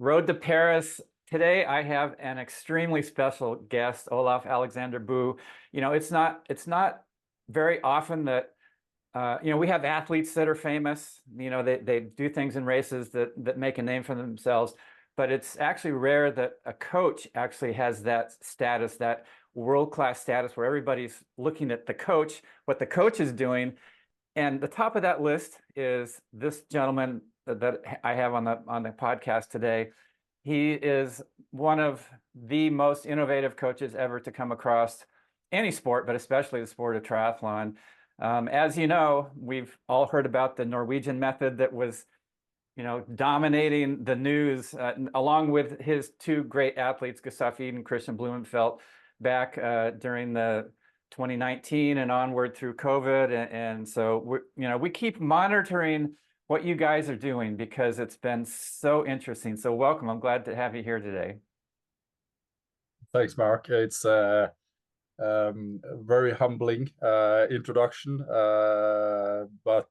Road to Paris. Today I have an extremely special guest, Olav Aleksander Bu. It's not very often that we have athletes that are famous. They do things in races that make a name for themselves, but it's actually rare that a coach actually has that status, that world-class status where everybody's looking at the coach, what the coach is doing. And the top of that list is this gentleman that I have on the podcast today. He is one of the most innovative coaches ever to come across any sport, but especially the sport of triathlon. As you know, we've all heard about the Norwegian method that was, dominating the news, along with his two great athletes, Gustav+Iden, Kristian+Blummenfelt, back during the 2019 and onward through COVID. And so we keep monitoring what you guys are doing because it's been so interesting. So welcome. I'm glad to have you here today. Thanks, Mark. It's a very humbling introduction, but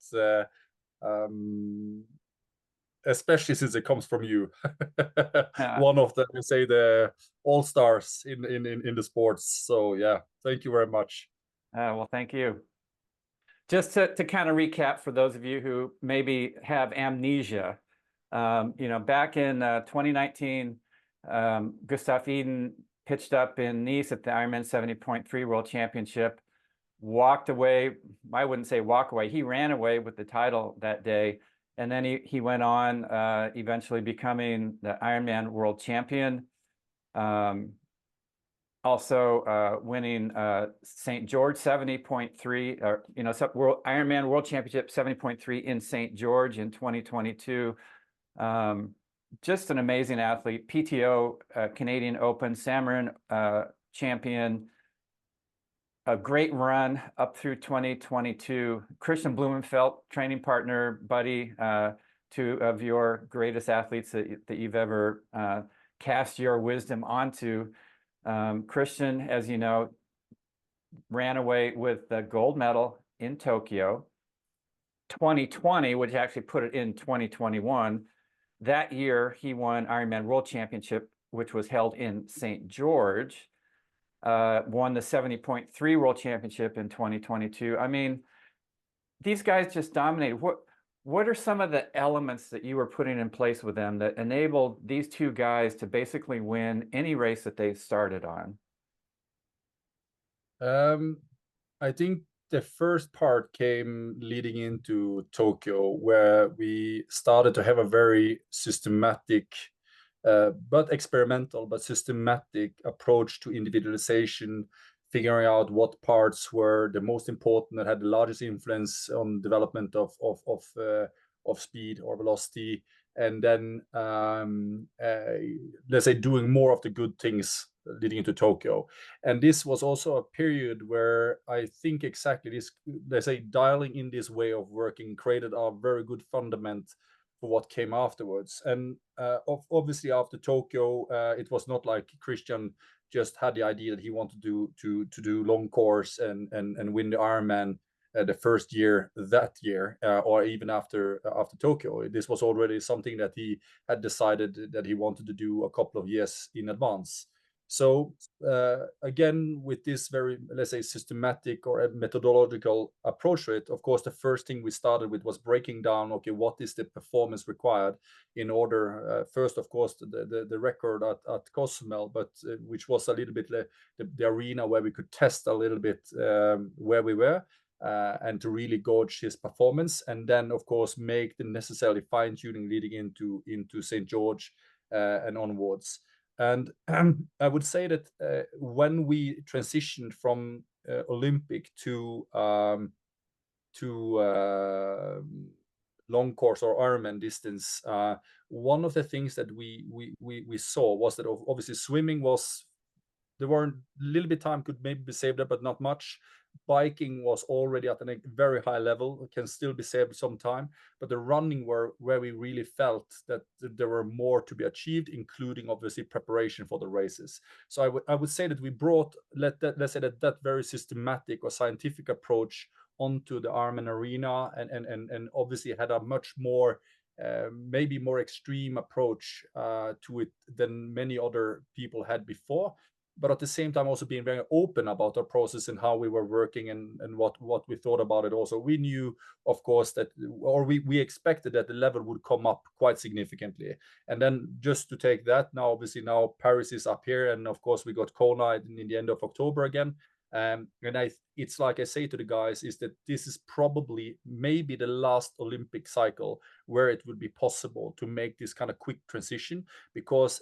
especially since it comes from you, one of the all-stars in the sports. So yeah, thank you very much. Well, thank you. Just to kind of recap for those of you who maybe have amnesia, back in 2019, Gustav+Iden pitched up in Nice at the Ironman 70.3 World Championship, walked away. I wouldn't say walk away. He ran away with the title that day. And then he went on, eventually becoming the Ironman World Champion. Also winning St. George 70.3, or Ironman World Championship 70.3 in St. George in 2022. Just an amazing athlete. PTO Canadian Open, Samarin champion. A great run up through 2022. Kristian+Blummenfelt, training partner, buddy, two of your greatest athletes that you've ever cast your wisdom onto. Kristian, as you know, ran away with the gold medal in Tokyo 2020, which actually put it in 2021. That year, he won Ironman World Championship, which was held in St. George. Won the 70.3 World Championship in 2022. I mean, these guys just dominated. What are some of the elements that you were putting in place with them that enabled these two guys to basically win any race that they started on? I think the first part came leading into Tokyo, where we started to have a very systematic but experimental, but systematic approach to individualization, figuring out what parts were the most important, that had the largest influence on development of speed or velocity, and then let's say doing more of the good things leading into Tokyo. And this was also a period where I think exactly this, let's say, dialing in this way of working created a very good fundament for what came afterwards. And obviously after Tokyo, it was not like Kristian just had the idea that he wanted to do long course and win the Ironman the first year that year, or even after Tokyo. This was already something that he had decided that he wanted to do a couple of years in advance. So again, with this very, let's say, systematic or a methodological approach to it, of course, the first thing we started with was breaking down, okay, what is the performance required in order, first, of course, the record at Cozumel, but which was a little bit the arena where we could test a little bit where we were, and to really gauge his performance. And then, of course, make the necessary fine-tuning leading into St. George and onwards. And I would say that when we transitioned from Olympic to long course or Ironman distance, one of the things that we saw was that obviously swimming was, there were a little bit time could maybe be saved up, but not much. Biking was already at a very high level, it can still be saved some time, but the running were where we really felt that there were more to be achieved, including obviously preparation for the races. So I would say that we brought, let's say that very systematic or scientific approach onto the Ironman arena, and obviously had a much more maybe more extreme approach to it than many other people had before, but at the same time also being very open about our process and how we were working and what we thought about it. Also, we knew, of course, that, or we expected that the level would come up quite significantly. And then just to take that, now obviously now Paris is up here, and of course we got Kona in the end of October again. And it's like I say to the guys, is that this is probably maybe the last Olympic cycle where it would be possible to make this kind of quick transition, because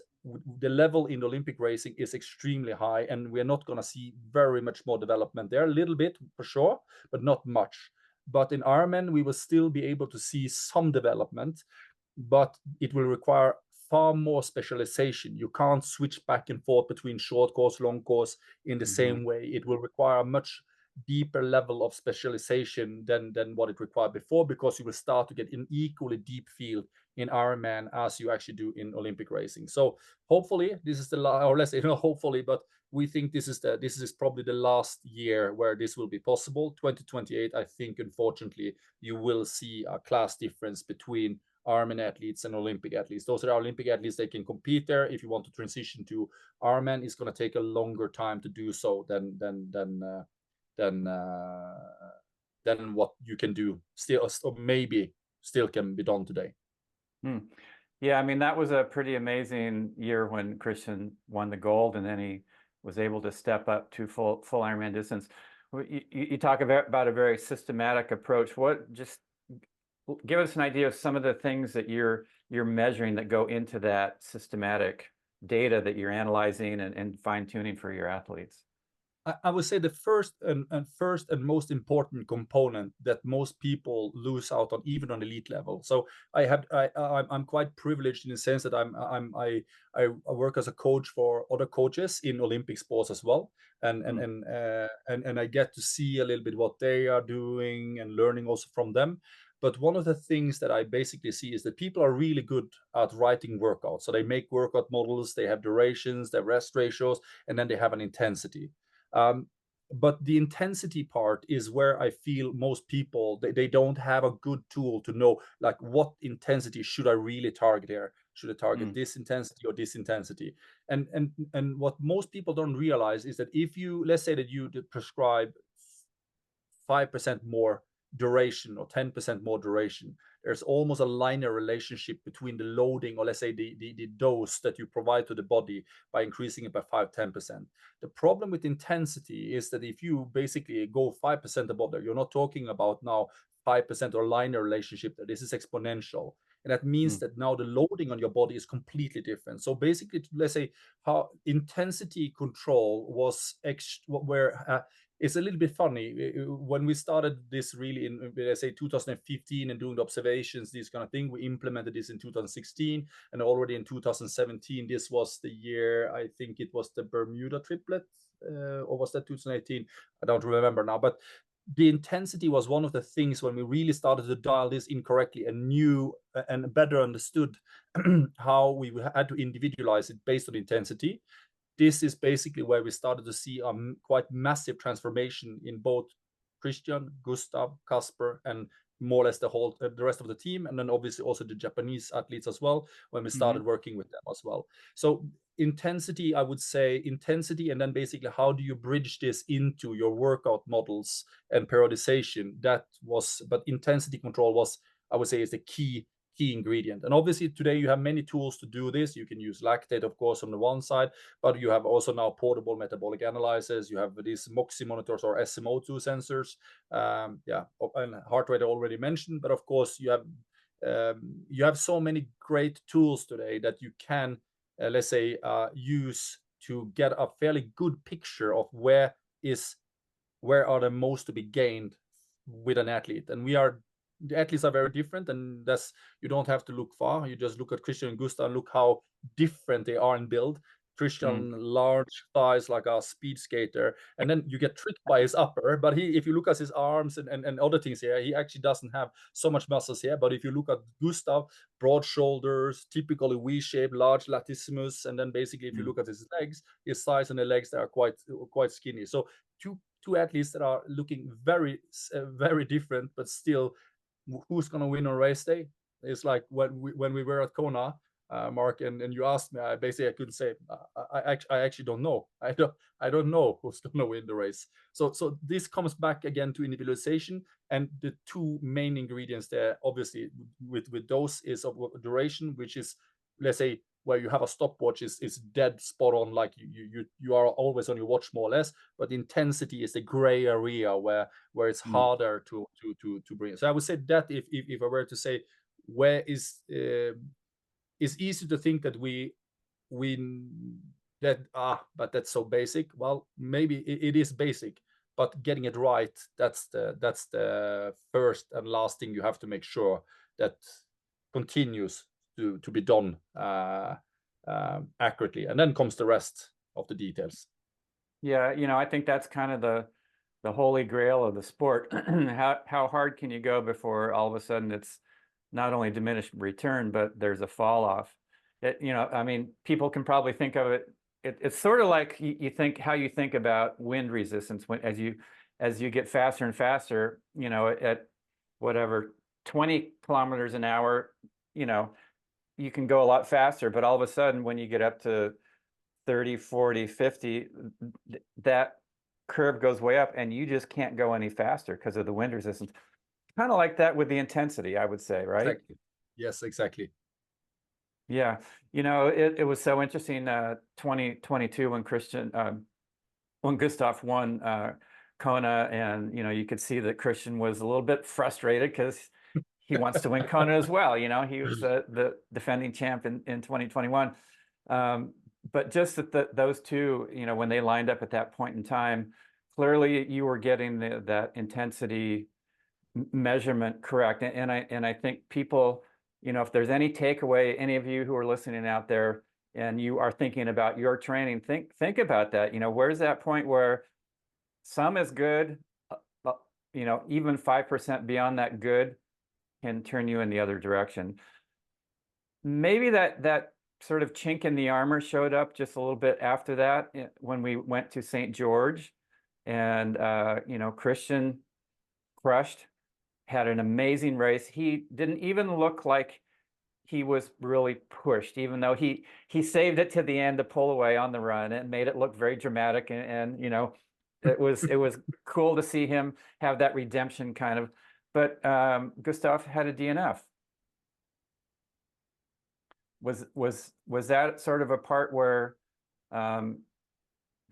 the level in Olympic racing is extremely high, and we're not going to see very much more development there. A little bit for sure, but not much. But in Ironman, we will still be able to see some development, but it will require far more specialization. You can't switch back and forth between short course, long course in the same way. It will require a much deeper level of specialization than what it required before, because you will start to get an equally deep field in Ironman as you actually do in Olympic racing. So hopefully this is the last, or let's say, hopefully, but we think this is probably the last year where this will be possible. 2028, I think, unfortunately, you will see a class difference between Ironman athletes and Olympic athletes. Those are our Olympic athletes, they can compete there. If you want to transition to Ironman, it's going to take a longer time to do so than what you can do still, or maybe still can be done today. Yeah, I mean, that was a pretty amazing year when Kristian won the gold, and then he was able to step up to full Ironman distance. You talk about a very systematic approach. Just give us an idea of some of the things that you're measuring that go into that systematic data that you're analyzing and fine-tuning for your athletes. I would say the first and most important component that most people lose out on, even on elite level. So I'm quite privileged in the sense that I work as a coach for other coaches in Olympic sports as well, and I get to see a little bit what they are doing and learning also from them. But one of the things that I basically see is that people are really good at writing workouts. So they make workout models, they have durations, they have rest ratios, and then they have an intensity. But the intensity part is where I feel most people, they don't have a good tool to know, like, what intensity should I really target here? Should I target this intensity or this intensity? And what most people don't realize is that if you, let's say that you prescribe 5% more duration or 10% more duration, there's almost a linear relationship between the loading, or let's say the dose that you provide to the body, by increasing it by 5-10%. The problem with intensity is that if you basically go 5% above there, you're not talking about now 5% or linear relationship. This is exponential. And that means that now the loading on your body is completely different. So basically, let's say how intensity control was where it's a little bit funny. When we started this really in, let's say, 2015 and doing the observations, this kind of thing, we implemented this in 2016, and already in 2017, this was the year, I think it was the Bermuda triplet, or was that 2018? I don't remember now, but the intensity was one of the things when we really started to dial this in correctly and knew and better understood how we had to individualize it based on intensity. This is basically where we started to see a quite massive transformation in both Kristian, Gustav, Kasper, and more or less the rest of the team, and then obviously also the Japanese athletes as well, when we started working with them as well. So intensity, I would say intensity, and then basically how do you bridge this into your workout models and periodization. But intensity control was, I would say, is the key ingredient. And obviously today you have many tools to do this. You can use lactate, of course, on the one side, but you have also now portable metabolic analyzers. You have these MOXY monitors or SMO2 sensors. And heart rate I already mentioned, but of course you have so many great tools today that you can let's say use to get a fairly good picture of where are the most to be gained with an athlete. And the athletes are very different, and you don't have to look far. You just look at Kristian and Gustav and look how different they are in build. Kristian, large thighs like a speed skater, and then you get tricked by his upper. But if you look at his arms and other things here, he actually doesn't have so much muscles here. But if you look at Gustav, broad shoulders, typically V-shaped, large latissimus, and then basically if you look at his legs, his thighs and the legs, they are quite skinny. So two athletes that are looking very, very different, but still, who's going to win on race day? It's like when we were at Kona, Mark, and you asked me, I couldn't say. I actually don't know. I don't know who's going to win the race. So this comes back again to individualization, and the two main ingredients there, obviously, with those is of duration, which is, let's say, where you have a stopwatch is dead spot on, like you are always on your watch more or less, but intensity is the gray area where it's harder to bring. So I would say that if I were to say where is it's easy to think that we but that's so basic. Well, maybe it is basic, but getting it right, that's the first and last thing you have to make sure that continues to be done accurately, and then comes the rest of the details. Yeah, I think that's kind of the holy grail of the sport. How hard can you go before all of a sudden it's not only diminished return, but there's a fall off? I mean, people can probably think of it. It's sort of like you think how you think about wind resistance as you get faster and faster. At whatever 20 kilometers an hour, you can go a lot faster, but all of a sudden when you get up to 30, 40, 50, that curve goes way up and you just can't go any faster because of the wind resistance. Kind of like that with the intensity, I would say, right? Exactly. Yes, exactly. Yeah. It was so interesting, 2022 when Gustav won Kona, and you could see that Kristian was a little bit frustrated because he wants to win Kona as well. He was the defending champ in 2021. But just that those two, when they lined up at that point in time, clearly you were getting that intensity measurement correct. And I think people, if there's any takeaway, any of you who are listening out there and you are thinking about your training, think about that. Where's that point where some is good, even 5% beyond that good can turn you in the other direction. Maybe that sort of chink in the armor showed up just a little bit after that when we went to St. George, and Kristian crushed, had an amazing race. He didn't even look like he was really pushed, even though he saved it to the end to pull away on the run and made it look very dramatic, and it was cool to see him have that redemption kind of. But Gustav had a DNF. Was that sort of a part where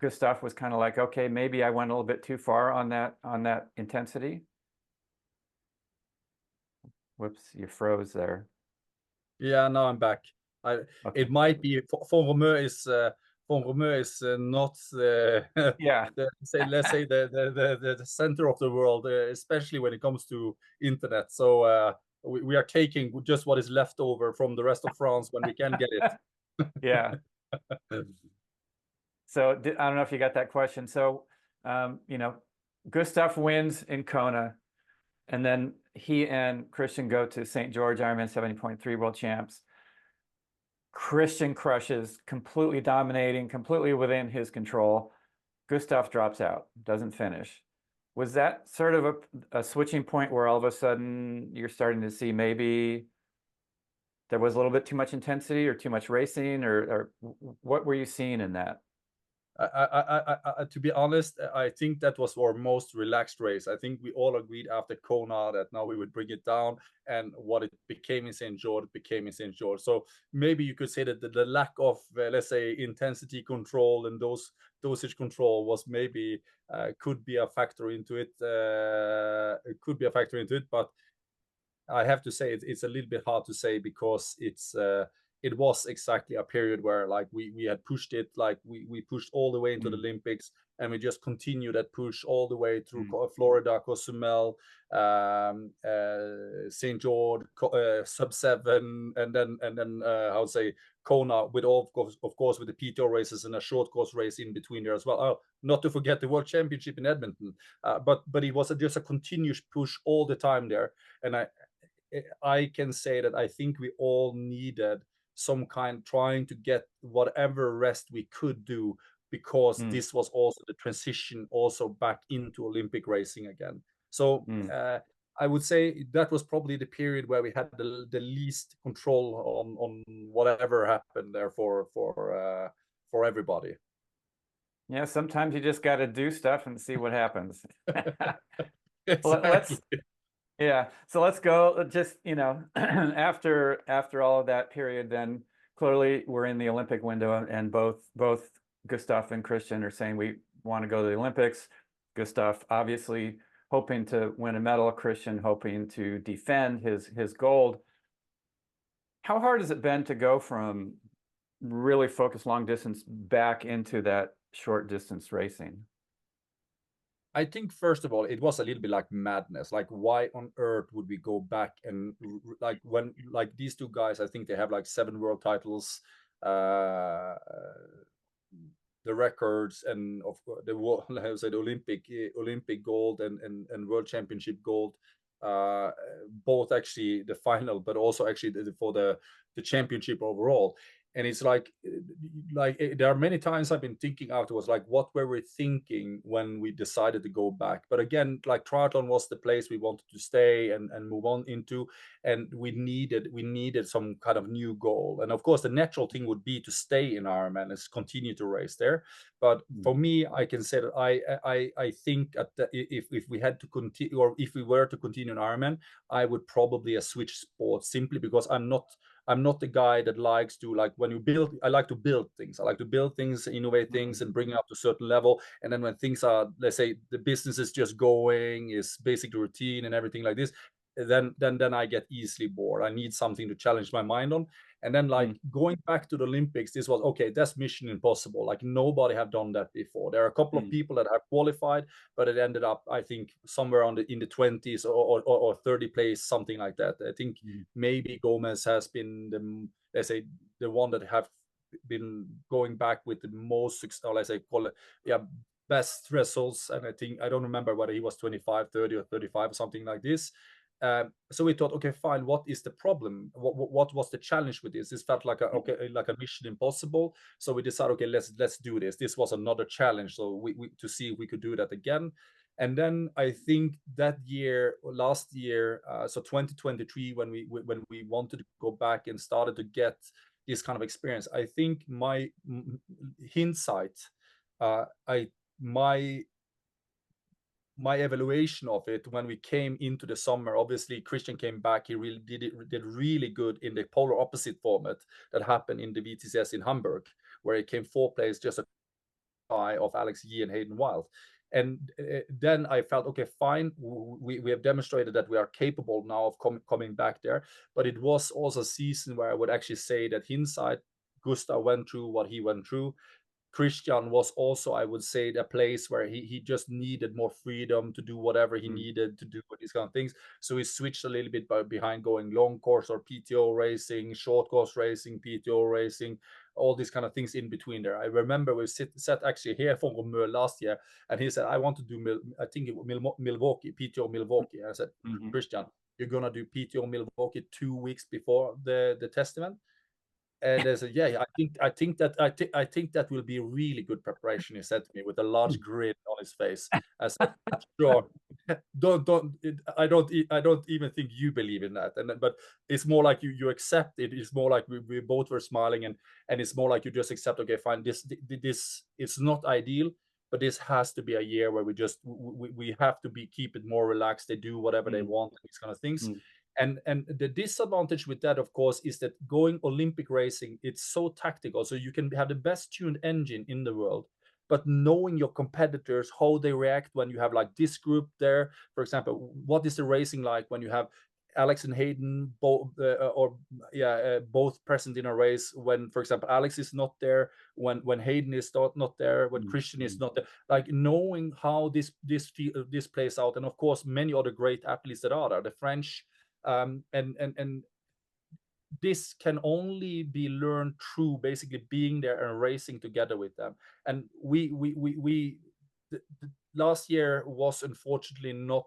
Gustav was kind of like, okay, maybe I went a little bit too far on that intensity? Whoops, you froze there. Yeah, now I'm back. Okay. It might be Font-Romeu is not Yeah. let's say the center of the world, especially when it comes to internet. So we are taking just what is left over from the rest of France when we can get it. Yeah. So I don't know if you got that question. So Gustav wins in Kona, and then he and Kristian go to St. George Ironman 70.3 World Champs. Kristian crushes, completely dominating, completely within his control. Gustav drops out, doesn't finish. Was that sort of a switching point where all of a sudden you're starting to see maybe there was a little bit too much intensity or too much racing, or what were you seeing in that? To be honest, I think that was our most relaxed race. I think we all agreed after Kona that now we would bring it down, and what it became in St. George, it became in St. George. So maybe you could say that the lack of, let's say, intensity control and dosage control was maybe could be a factor into it. It could be a factor into it, but I have to say it's a little bit hard to say because it was exactly a period where like we had pushed it, like we pushed all the way into the Olympics, and we just continued that push all the way through Florida, Cozumel, St. George, sub 7, and then I would say Kona, with all of course with the PTO races and a short course race in between there as well. Oh, not to forget the World Championship in Edmonton. But it was just a continuous push all the time there, and I can say that I think we all needed some kind, trying to get whatever rest we could do, because this was also the transition also back into Olympic racing again. So I would say that was probably the period where we had the least control on whatever happened there for everybody. Yeah, sometimes you just got to do stuff and see what happens. Exactly. Let's Yeah, so let's go just, after all of that period, then clearly we're in the Olympic window, and both Gustav and Kristian are saying we want to go to the Olympics. Gustav obviously hoping to win a medal, Kristian hoping to defend his gold. How hard has it been to go from really focused long distance back into that short distance racing? I think first of all, it was a little bit like madness. Like, why on earth would we go back and like when like these two guys? I think they have like 7 world titles, uh, the records, and of course the I say the Olympic gold and World Championship gold. Both actually the final, but also actually for the championship overall. And it's like there are many times I've been thinking afterwards, like, what were we thinking when we decided to go back? But again, like, triathlon was the place we wanted to stay and move on into, and we needed some kind of new goal. And of course the natural thing would be to stay in Ironman and continue to race there. But for me, I can say that I think if we had to continue, or if we were to continue in Ironman, I would probably switch sports, simply because I'm not the guy that likes to, like, when you build, I like to build things. I like to build things, innovate things, and bring it up to a certain level. And then when things are, let's say, the business is just going, is basic routine and everything like this, then I get easily bored. I need something to challenge my mind on. And then, like, going back to the Olympics, this was okay. That's mission impossible. Like, nobody have done that before. There are a couple of people that have qualified, but it ended up, I think, somewhere in the 20s or 30 place, something like that. I think maybe Gomez has been the, let's say, the one that have been going back with the most, or let's say, best results. And I think, I don't remember whether he was 25, 30, or 35 or something like this. So we thought, okay, fine. What is the problem? What was the challenge with this? This felt like a mission impossible. So we decided, okay, let's do this. This was another challenge. So we to see if we could do that again. And then I think that year, last year, so 2023, when we wanted to go back and started to get this kind of experience, I think my hindsight, I my evaluation of it when we came into the summer, obviously Kristian came back. He really did really good in the polar opposite format that happened in the WTCS in Hamburg, where he came 4th place, just a tie of Alex+Yee and Hayden Wild. And then I felt, okay, fine, we have demonstrated that we are capable now of coming back there. But it was also a season where I would actually say that hindsight, Gustav went through what he went through. Kristian was also, I would say, a place where he just needed more freedom to do whatever he needed to do with these kind of things. So he switched a little bit behind going long course or PTO racing, short course racing, PTO racing, all these kind of things in between there. I remember we sat actually here for Romeu last year, and he said, I want to do, I think it was Milwaukee, PTO Milwaukee. And I said, Kristian, you're going to do PTO Milwaukee 2 weeks before the test event? And they said, yeah, I think that will be really good preparation, he said to me with a large grin on his face. I said, sure. I don't even think you believe in that. But it's more like you accept it. It's more like we both were smiling, and it's more like you just accept, okay, fine, this it's not ideal, but this has to be a year where we have to keep it more relaxed. They do whatever they want, these kind of things. And the disadvantage with that, of course, is that going Olympic racing, it's so tactical. So you can have the best tuned engine in the world, but knowing your competitors, how they react when you have like this group there, for example, what is the racing like when you have Alex and Hayden both both present in a race, when, for example, Alex is not there, when Hayden is not there, when Kristian is not there, like knowing how this plays out. And of course many other great athletes that are there, the French, and this can only be learned through basically being there and racing together with them. And last year was unfortunately not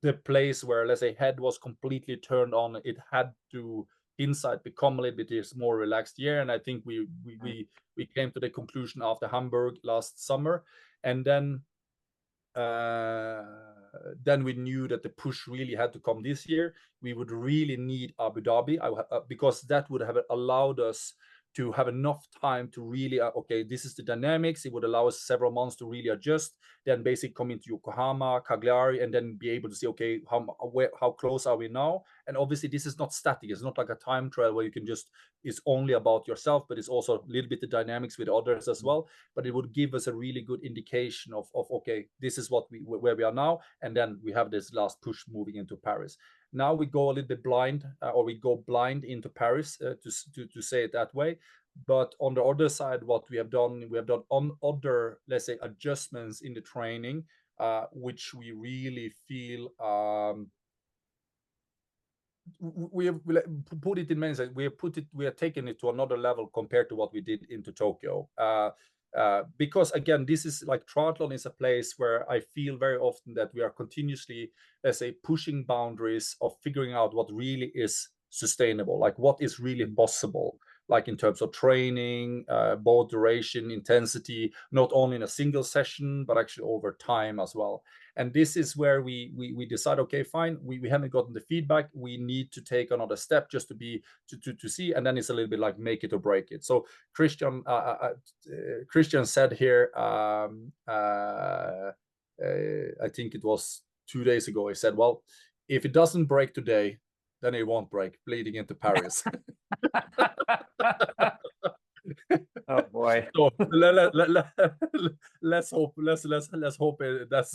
the place where, let's say, head was completely turned on. It had to inside become a little bit more relaxed year. And I think we came to the conclusion after Hamburg last summer. And then then we knew that the push really had to come this year. We would really need Abu Dhabi, because that would have allowed us to have enough time to really, okay, this is the dynamics. It would allow us several months to really adjust, then basically come into Yokohama, Cagliari, and then be able to see, okay, how close are we now? And obviously this is not static. It's not like a time trial where you can just, it's only about yourself, but it's also a little bit the dynamics with others as well. But it would give us a really good indication of okay, this is where we are now. And then we have this last push moving into Paris. Now we go a little bit blind, or we go blind into Paris, to say it that way. But on the other side, what we have done on other, let's say, adjustments in the training, which we really feel we have put it in many ways. We have taken it to another level compared to what we did into Tokyo. Because again, this is like, triathlon is a place where I feel very often that we are continuously, let's say, pushing boundaries of figuring out what really is sustainable, like what is really possible, like in terms of training, both duration, intensity, not only in a single session, but actually over time as well. And this is where we decide, okay, fine, we haven't gotten the feedback. We need to take another step just to see, and then it's a little bit like make it or break it. So Kristian said here, I think it was 2 days ago, he said, well, if it doesn't break today, then it won't break bleeding into Paris. Oh boy. So let's hope that's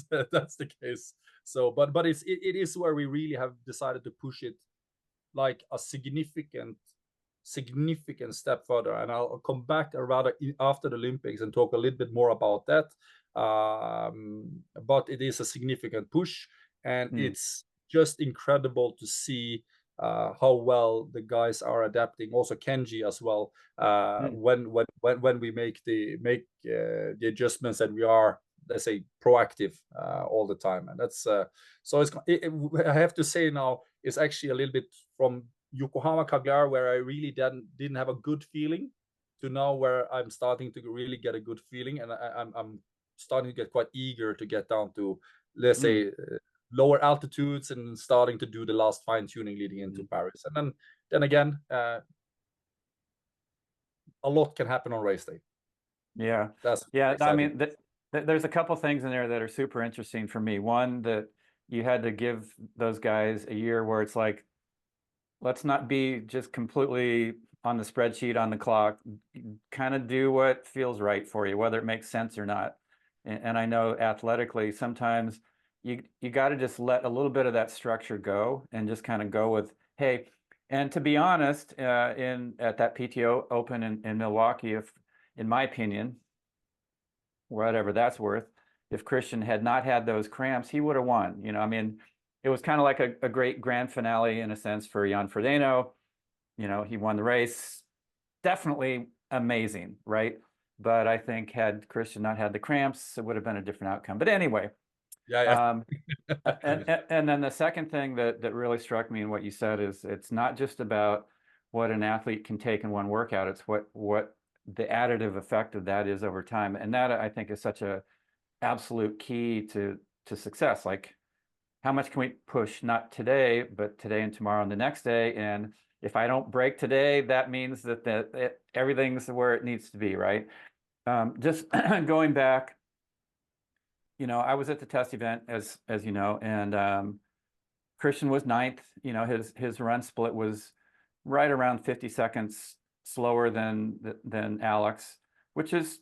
the case. So, but it is where we really have decided to push it like a significant step further. And I'll come back rather after the Olympics and talk a little bit more about that. But it is a significant push, and it's just incredible to see how well the guys are adapting. Also Kenji as well. When we make the adjustments, and we are, let's say, proactive all the time. And that's so I have to say now, it's actually a little bit from Yokohama, Cagliari, where I really didn't have a good feeling, to now where I'm starting to really get a good feeling, and I'm starting to get quite eager to get down to, let's say, lower altitudes, and starting to do the last fine tuning leading into Paris. And then again, a lot can happen on race day. Yeah. That's yeah. exciting. I mean, there's a couple things in there that are super interesting for me. One, that you had to give those guys a year where it's like, let's not be just completely on the spreadsheet, on the clock, kind of do what feels right for you, whether it makes sense or not. And I know athletically, sometimes you got to just let a little bit of that structure go, and just kind of go with, hey. And to be honest, at that PTO Open in Milwaukee, if, in my opinion, whatever that's worth, if Kristian had not had those cramps, he would have won. I mean, it was kind of like a great grand finale in a sense for Jan Frodeno. He won the race. Definitely amazing, right? But I think had Kristian not had the cramps, it would have been a different outcome. But anyway. Yeah. And then the second thing that really struck me in what you said is, it's not just about what an athlete can take in one workout. It's what the additive effect of that is over time. And that, I think, is such a absolute key to success. Like, how much can we push, not today, but today and tomorrow and the next day? And if I don't break today, that means that everything's where it needs to be, right? Just going back, I was at the test event, as you know, and Kristian was 9th. His run split was right around 50 seconds slower than Alex, which is,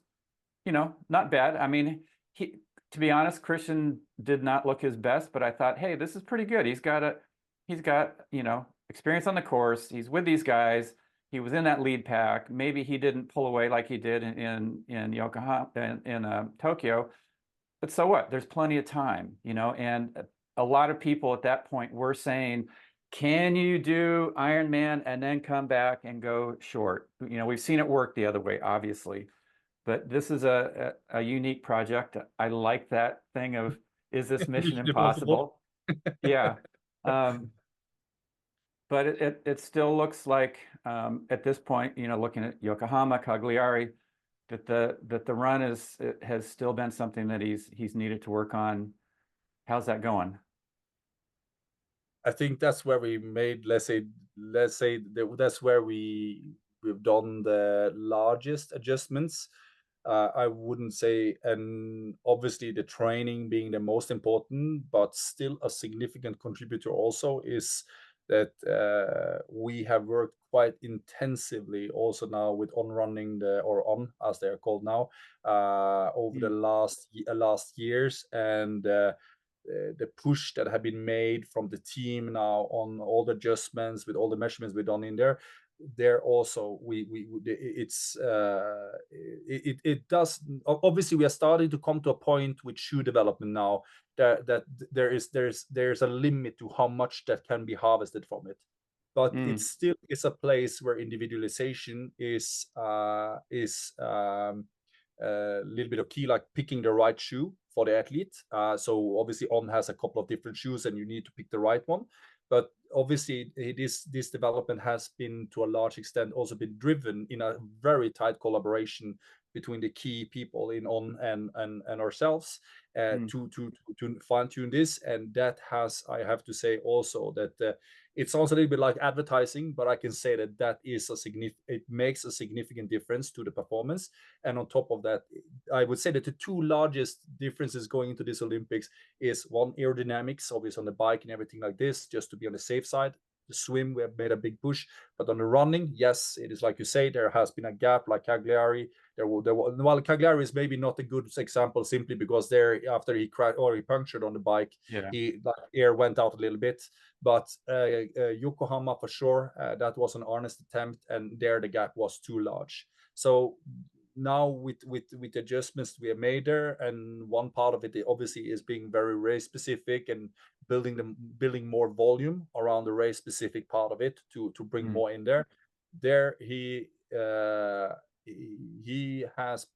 not bad. I mean, to be honest, Kristian did not look his best, but I thought, hey, this is pretty good. He's got experience on the course. He's with these guys. He was in that lead pack. Maybe he didn't pull away like he did in Yokohama, in Tokyo, but so what? There's plenty of time, and a lot of people at that point were saying, can you do Ironman and then come back and go short? We've seen it work the other way, obviously. But this is a unique project. I like that thing of, is this mission impossible? Yeah. But it still looks like, at this point, looking at Yokohama, Cagliari, that the run has still been something that he's needed to work on. How's that going? I think that's where we made, that's where we've done the largest adjustments. I wouldn't say, and obviously the training being the most important, but still a significant contributor also is that we have worked quite intensively also now with on running or on as they are called now, over the Mm. last years, and the push that had been made from the team now on all the adjustments with all the measurements we've done in there also it does. Obviously we are starting to come to a point with shoe development now that there's a limit to how much that can be harvested from it, but it Mm. still is a place where individualization is a little bit of key, like picking the right shoe for the athlete. So obviously On has a couple of different shoes and you need to pick the right one. But obviously this development has been to a large extent also been driven in a very tight collaboration between the key people in On and ourselves Mm. to fine tune this. And that has, I have to say also that it sounds a little bit like advertising, but I can say that is it makes a significant difference to the performance. And on top of that, I would say that the two largest differences going into this Olympics is one, aerodynamics, obviously on the bike and everything like this, just to be on the safe side. The swim, we have made a big push, but on the running, yes, it is like you say, there has been a gap, like Cagliari. Well, Cagliari is maybe not a good example simply because there, after he crashed or he punctured on the bike, Yeah. he like air went out a little bit. But Yokohama for sure, that was an honest attempt, and there the gap was too large. So now with the adjustments we have made there, and one part of it obviously is being very race specific and building more volume around the race specific part of it to bring Mm. more in there. He has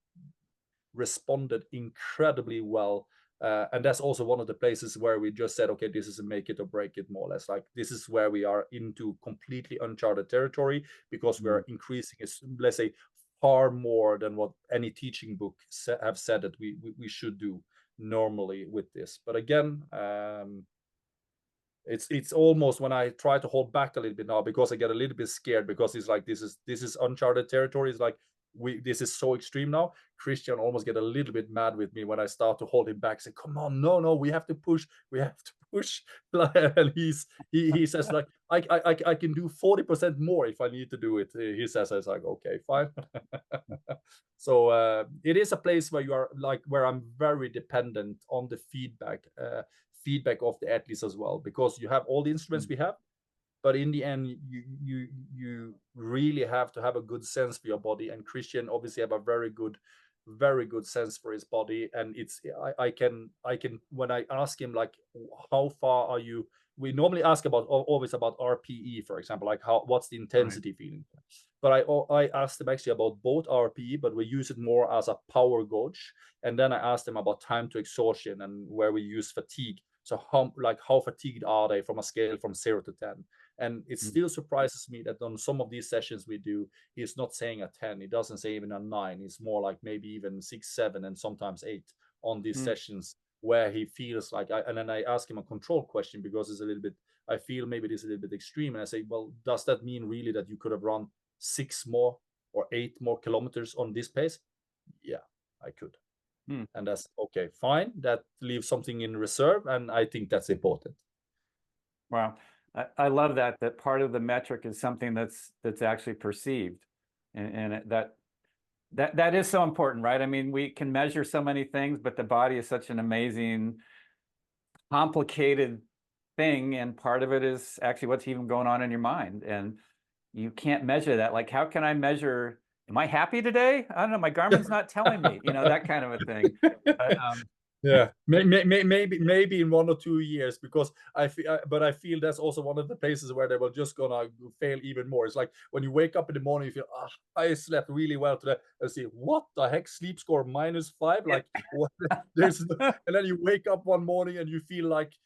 responded incredibly well. And that's also one of the places where we just said, okay, this is a make it or break it, more or less. Like this is where we are into completely uncharted territory because we Mm. are increasing, let's say, far more than what any teaching book have said that we should do normally with this. But again, it's almost when I try to hold back a little bit now because I get a little bit scared because it's like this is uncharted territory. It's like this is so extreme now. Kristian almost get a little bit mad with me when I start to hold him back. Say, come on, no, we have to push, and he says like I can do 40% more if I need to do it. He says, I was like, okay, fine. So it is a place where you are like where I'm very dependent on the feedback of the athletes as well, because you have all the instruments Mm. we have, but in the end you really have to have a good sense for your body. And Kristian obviously have a very good sense for his body. And it's I can when I ask him like how far are you, we normally ask about always about RPE, for example, like what's the Right. intensity feeling. But I asked them actually about both RPE, but we use it more as a power gauge. And then I asked them about time to exhaustion and where we use fatigue. So how fatigued are they from a scale from 0 to 10? And it Mm. still surprises me that on some of these sessions we do, he's not saying a 10. He doesn't say even a 9. It's more like maybe even 6, 7, and sometimes 8 on these Mm. sessions where he feels like and then I ask him a control question because it's a little bit, I feel maybe this is a little bit extreme. And I say, well, does that mean really that you could have run 6 more or 8 more kilometers on this pace? Yeah, I could. Mm. And that's okay, fine. That leaves something in reserve, and I think that's important. Wow. I love that part of the metric is something that's actually perceived. And that is so important, right? I mean, we can measure so many things, but the body is such an amazing, complicated thing. And part of it is actually what's even going on in your mind. And you can't measure that. Like, how can I measure, am I happy today? I don't know, my Garmin's not telling me, that kind of a thing. But, Yeah, maybe in 1 or 2 years, because but I feel that's also one of the places where they will just gonna fail even more. It's like when you wake up in the morning, you feel, I slept really well today, and see what the heck, sleep score -5, like what? There's and then you wake up one morning and you feel like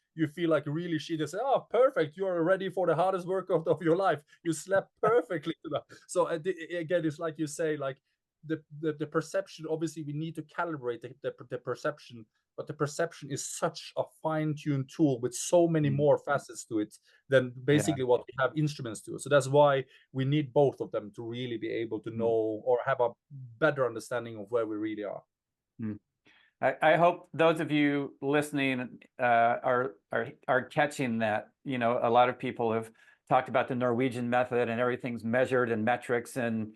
really shit. You say, oh, perfect, you're ready for the hardest workout of your life. You slept perfectly today. So again, it's like you say, like the perception. Obviously, we need to calibrate the perception but the perception is such a fine-tuned tool with so many Mm. more facets to it than Yeah. basically what we have instruments to. So that's why we need both of them to really be able to Mm. know or have a better understanding of where we really are. Mm. I hope those of you listening are catching that. You know, a lot of people have talked about the Norwegian method and everything's measured in metrics, and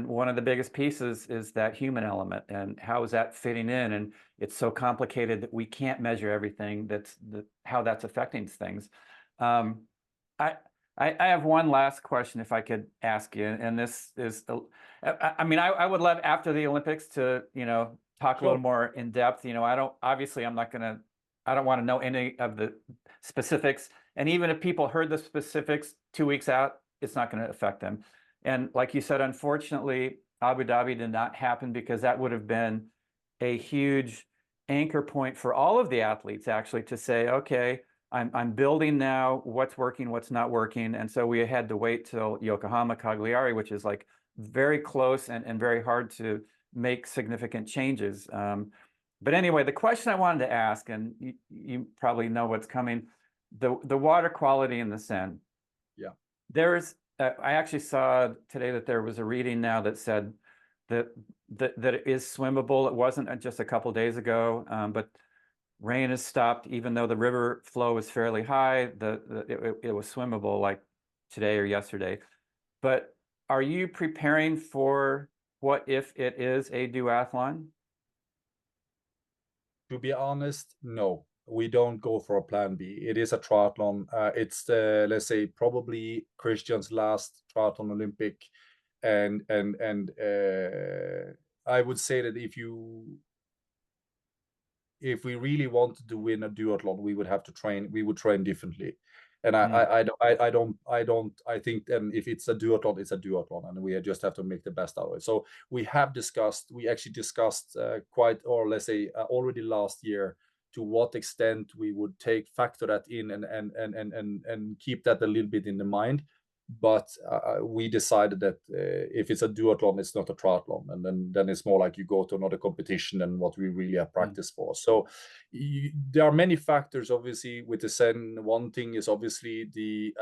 one of the biggest pieces is that human element and how is that fitting in, and it's so complicated that we can't measure everything. How that's affecting things. Um, I I have one last question if I could ask you, and this is, I mean, I would love after the Olympics to, you know, talk a little Sure. more in depth. You know, I don't want to know any of the specifics. And even if people heard the specifics 2 weeks out, it's not going to affect them. And like you said, unfortunately, Abu Dhabi did not happen because that would have been a huge anchor point for all of the athletes actually to say, okay, I'm building now what's working, what's not working. And so we had to wait till Yokohama Cagliari, which is like very close and very hard to make significant changes. But anyway, the question I wanted to ask, and you probably know what's coming, the water quality in the Seine. Yeah. There's, I actually saw today that there was a reading now that said that it is swimmable. It wasn't just a couple days ago, but rain has stopped, even though the river flow is fairly high. It was swimmable like today or yesterday. But are you preparing for what if it is a duathlon? To be honest, no, we don't go for a plan B. It is a triathlon. It's the, let's say, probably Kristian's last triathlon Olympic, and I would say that if we really wanted to win a duathlon, we would have to train. We would train differently, and I think if it's a duathlon, it's a duathlon, and we just have to make the best out of it. So we actually discussed quite, or let's say, already last year, to what extent we would factor that in and keep that a little bit in the mind. But we decided that if it's a duathlon, it's not a triathlon, and then it's more like you go to another competition than what we really have practice for. So there are many factors, obviously, with the Seine. One thing is obviously the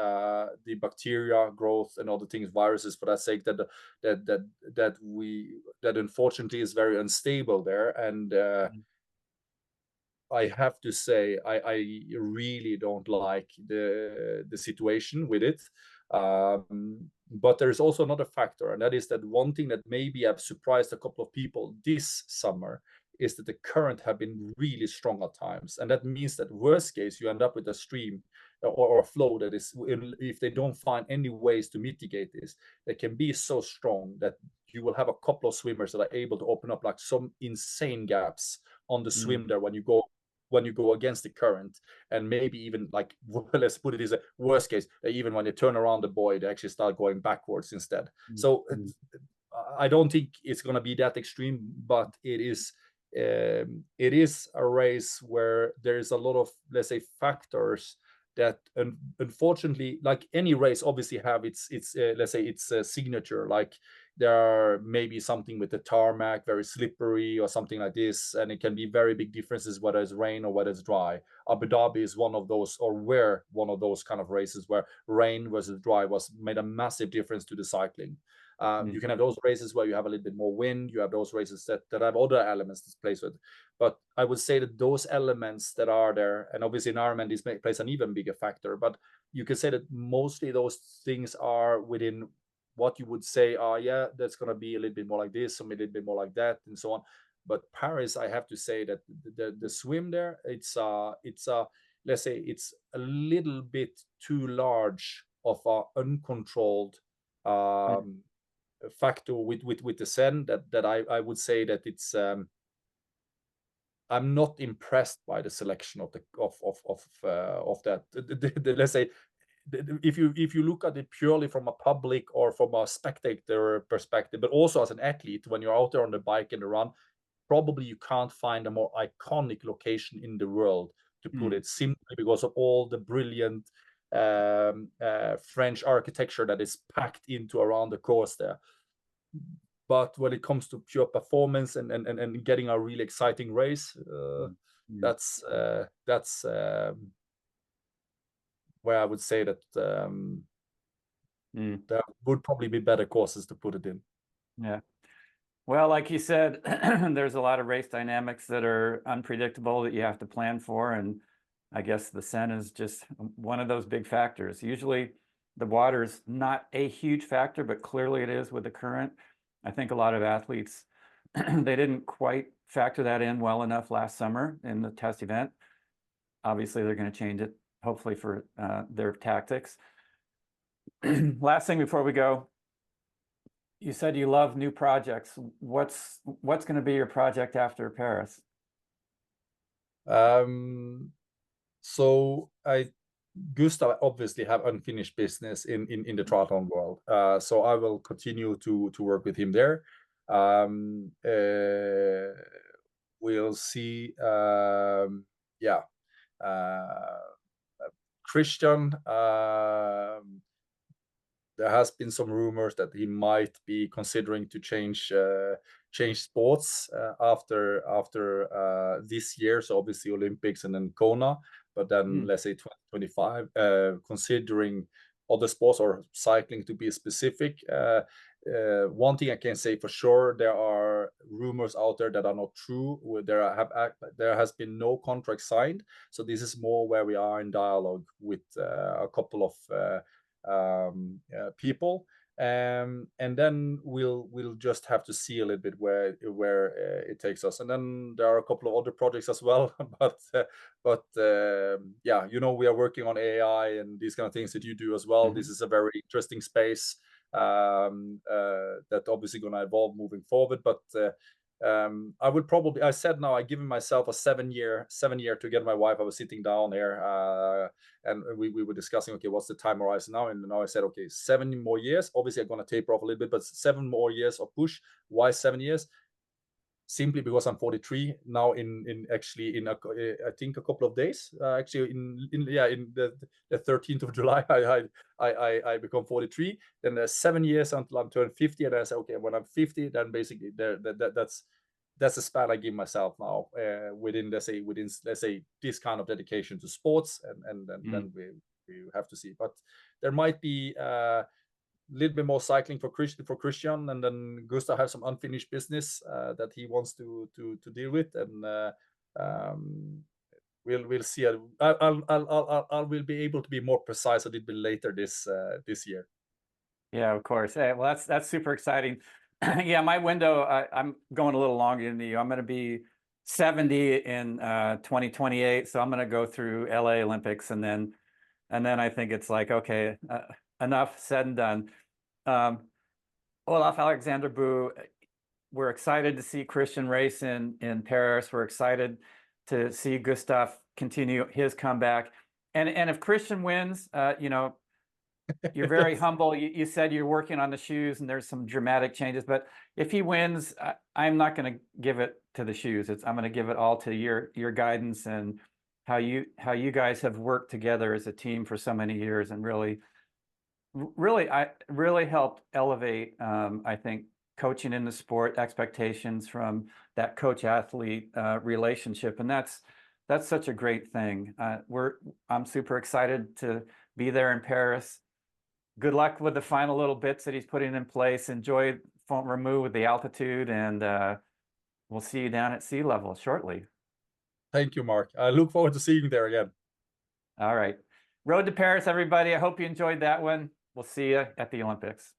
bacteria growth and other things, viruses, for that sake, that unfortunately is very unstable there. And I have to say, I really don't like the situation with it. But there's also another factor, and that is that one thing that maybe have surprised a couple of people this summer is that the current have been really strong at times. And that means that worst case, you end up with a stream or a flow that is, if they don't find any ways to mitigate this, they can be so strong that you will have a couple of swimmers that are able to open up like some insane gaps on the swim there when you go against the current, and maybe even like, let's put it as a worst case, even when they turn around the buoy, they actually start going backwards instead. So I don't think it's going to be that extreme, but it is a race where there is a lot of, let's say, factors that unfortunately, like any race, obviously have its let's say its signature. Like there are maybe something with the tarmac, very slippery or something like this, and it can be very big differences whether it's rain or whether it's dry. Abu Dhabi is one of those, or were one of those kind of races where rain versus dry was made a massive difference to the cycling. You can have those races where you have a little bit more wind. You have those races that have other elements to play with. But I would say that those elements that are there, and obviously in Ironman, this plays an even bigger factor. But you can say that mostly those things are within what you would say, yeah, that's going to be a little bit more like this, or a little bit more like that, and so on. But Paris, I have to say that the swim there, it's let's say it's a little bit too large of a uncontrolled factor with the Seine, that I would say that it's I'm not impressed by the selection of that. Let's say, if you look at it purely from a public or from a spectator perspective, but also as an athlete, when you're out there on the bike and the run, probably you can't find a more iconic location in the world, to put it simply, because of all the brilliant French architecture that is packed into around the course there. but when it comes to pure performance and getting a really exciting race, that's where I would say that there would probably be better courses to put it in. Yeah. Well, like you said, there's a lot of race dynamics that are unpredictable that you have to plan for. And I guess the Seine is just one of those big factors. Usually the water is not a huge factor, but clearly it is with the current. I think a lot of athletes, they didn't quite factor that in well enough last summer in the test event. Obviously, they're going to change it, hopefully, for their tactics. Last thing before we go, you said you love new projects. What's going to be your project after Paris? So Gustav obviously have unfinished business in the triathlon world. So I will continue to work with him there. We'll see. Kristian, there has been some rumors that he might be considering to change sports after this year. So obviously Olympics and then Kona, but then let's say 2025, considering other sports or cycling to be specific. One thing I can say for sure, there are rumors out there that are not true. There has been no contract signed, so this is more where we are in dialogue with a couple of people, and then we'll just have to see a little bit where it takes us. And then there are a couple of other projects as well, but yeah, we are working on AI and these kind of things that you do as well. This is a very interesting space that obviously going to evolve moving forward, but I said now I've given myself a 7 year to get my wife. I was sitting down here and we were discussing, okay, what's the time horizon now? And now I said, okay, 7 more years. Obviously I'm going to taper off a little bit, but 7 more years of push. Why 7 years? Simply because I'm 43 now. I think a couple of days. Actually, in the 13th of July, I become 43. Then there's 7 years until I'm turned 50, and I say, okay, when I'm 50, then basically that's the span I give myself now within let's say this kind of dedication to sports, and then we have to see. But there might be little bit more cycling for Kristian, and then Gustav has some unfinished business that he wants to deal with, and we'll see. I will be able to be more precise a little bit later this year. Yeah, of course. Hey, well, that's super exciting. Yeah, my window, I'm going a little longer than you. I'm going to be 70 in 2028, so I'm going to go through LA Olympics, and then I think it's like, okay, enough said and done. Olav Aleksander Bu, we're excited to see Kristian race in Paris. We're excited to see Gustav continue his comeback. And if Kristian wins, you're very humble. You said you're working on the shoes and there's some dramatic changes, but if he wins, I'm not going to give it to the shoes. I'm going to give it all to your guidance and how you guys have worked together as a team for so many years, and really helped elevate, I think, coaching in the sport, expectations from that coach-athlete relationship, and that's such a great thing. I'm super excited to be there in Paris. Good luck with the final little bits that he's putting in place. Enjoy Font-Romeu with the altitude, and we'll see you down at sea level shortly. Thank you, Mark. I look forward to seeing you there again. All right. Road to Paris, everybody. I hope you enjoyed that one. We'll see you at the Olympics.